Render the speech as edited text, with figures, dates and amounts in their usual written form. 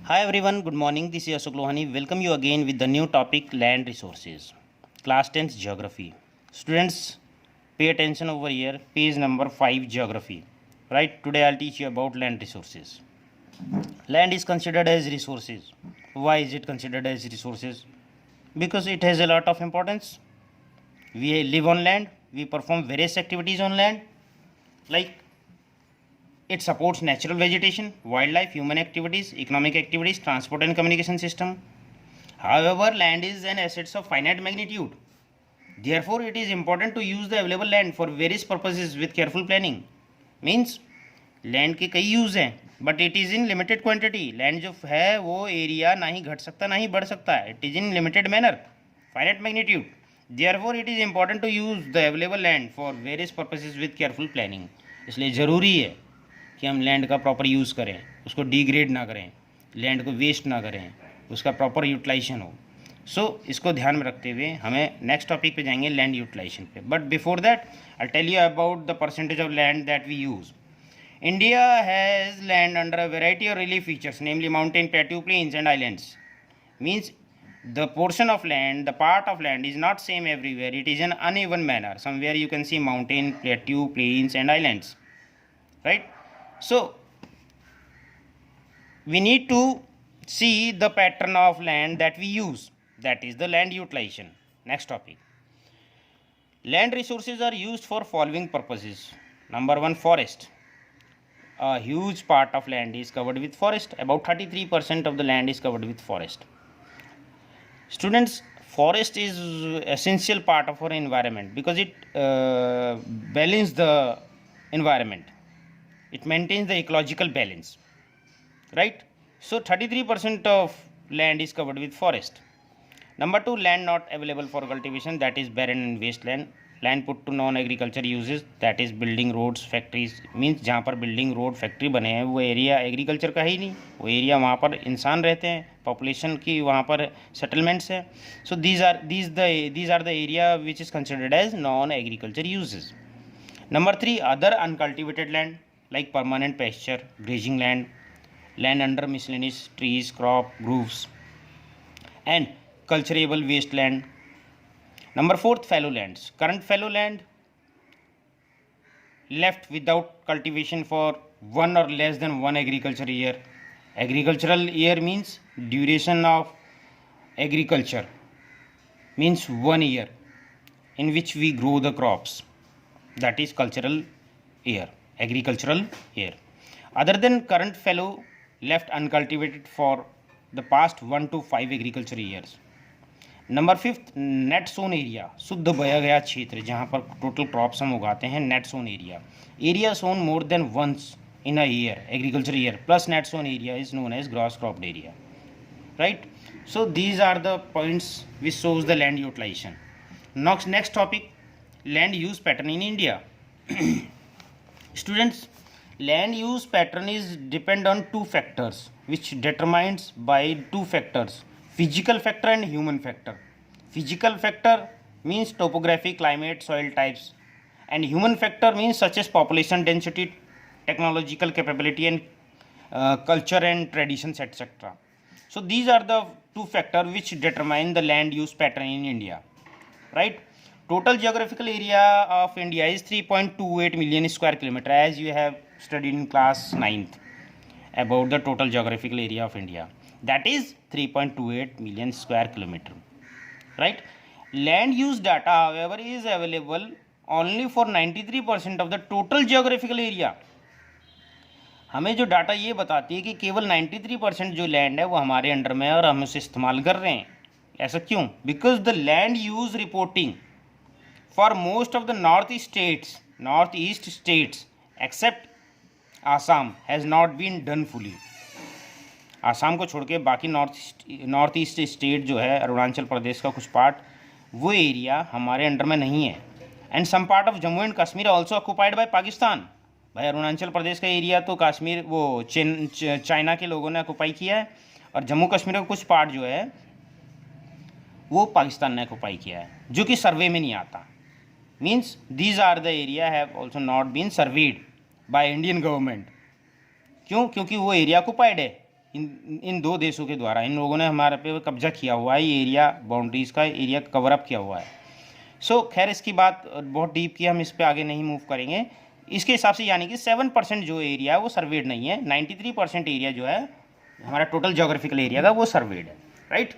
Hi everyone, good morning. This is Ashok Lohani. Welcome you again with the new topic land resources. Class 10th geography. Students, pay attention over here. Page number 5 geography. Right? Today I'll teach you about land resources. Land is considered as resources. Why is it considered as resources? Because it has a lot of importance. We live on land. We perform various activities on land. Like it supports natural vegetation, wildlife, human activities, economic activities, transport and communication system. However, land is an asset of finite magnitude. Therefore, it is important to use the available land for various purposes with careful planning. Means land के कई use हैं but it is in limited quantity. Land जो है वो area ना ही घट सकता ना ही बढ़ सकता है. It is in limited manner, finite magnitude. Therefore it is important to use the available land for various purposes with careful planning. इसलिए ज़रूरी है कि हम लैंड का प्रॉपर यूज़ करें, उसको डिग्रेड ना करें, लैंड को वेस्ट ना करें, उसका प्रॉपर यूटिलाइजेशन हो. इसको ध्यान में रखते हुए हमें नेक्स्ट टॉपिक पे जाएंगे, लैंड यूटिलाइजेशन पे. But before that I tell you about the percentage of land that we use. India has land under a variety of relief features, namely mountain, plateau, plains and islands. Means the portion of land, the part of land is not same everywhere. It is an uneven manner. Somewhere you can see mountain, plateau, plains and islands. Right? So we need to see the pattern of land that we use. That is the land utilization. Next topic. Land resources are used for following purposes. Number 1, forest. A huge part of land is covered with forest. About 33% of the land is covered with forest. Students, forest is essential part of our environment because it balances the environment. It maintains the ecological balance. Right? So 33% of land is covered with forest. Number 2, land not available for cultivation, that is barren and wasteland. Land put to non agriculture uses, that is building roads, factories. Means जहाँ पर building road factory बने हैं वो area agriculture का ही नहीं. वो area वहाँ पर इंसान रहते हैं, पॉपुलेशन की वहाँ पर सेटलमेंट्स है. So these are the area which is considered as non agriculture uses. Number 3, other uncultivated land like permanent pasture, grazing land, land under miscellaneous trees, crop, groves and culturable waste land. Number 4, fallow lands. Current fallow land left without cultivation for 1 or less than 1 agricultural year. Agricultural year means duration of agriculture, means 1 year in which we grow the crops. That is cultural year, agricultural year. Other than current fallow left uncultivated for the past 1 to 5 agricultural years. Number 5, net sown area, शुद्ध बया गया क्षेत्र जहाँ पर total crops हम उगाते हैं. Net sown area, area sown more than once in a year, agriculture year, plus net sown area is known as gross cropped area. Right? So these are the points which shows the land utilization. Next topic, land use pattern in India. Students, land use pattern is depend on 2 factors which determines by 2 factors, physical factor and human factor. Physical factor means topography, climate, soil types, and human factor means such as population density, technological capability and culture and traditions, etc. So these are the 2 factors which determine the land use pattern in India. Right? Total geographical area of India is 3.28 million square kilometer, as you have studied in class 9th about the total geographical area of India. That is 3.28 million square kilometer. Right? Land use data, however, is available only for 93% of the total geographical area. हमें जो data ये बताती है कि केवल 93% जो land है वो हमारे अंडर में है और हम उसे इस्तेमाल कर रहे हैं. ऐसा क्यों? Because the land use reporting for most of the north east states except Assam has not been done fully. Assam को छोड़ के बाकी नॉर्थ ईस्ट स्टेट जो है, अरुणाचल प्रदेश का कुछ पार्ट, वो एरिया हमारे अंडर में नहीं है. And some part of Jammu and Kashmir also occupied by Pakistan. भाई अरुणाचल प्रदेश का एरिया तो कश्मीर वो चाइना के लोगों ने ऑक्यूपाई किया है और जम्मू कश्मीर का कुछ पार्ट जो है वो पाकिस्तान ने ऑक्यूपाई किया है, जो कि सर्वे में नहीं आता. Means these are the area have also not been surveyed by Indian government. क्यों? क्योंकि वो एरिया ऑक्यूपाइड है. इन दो देशों के द्वारा। इन लोगों ने हमारे पे कब्जा किया हुआ है, ये एरिया बाउंड्रीज़ का एरिया कवर अप किया हुआ है। सो खैर इसकी बात बहुत डीप की, हम इस पर आगे नहीं मूव करेंगे। इसके हिसाब से यानी कि 7% जो एरिया है वो सर्वेड नहीं है, 93% एरिया जो है हमारा टोटल जोग्राफिकल एरिया का वो सर्वेड है, राइट।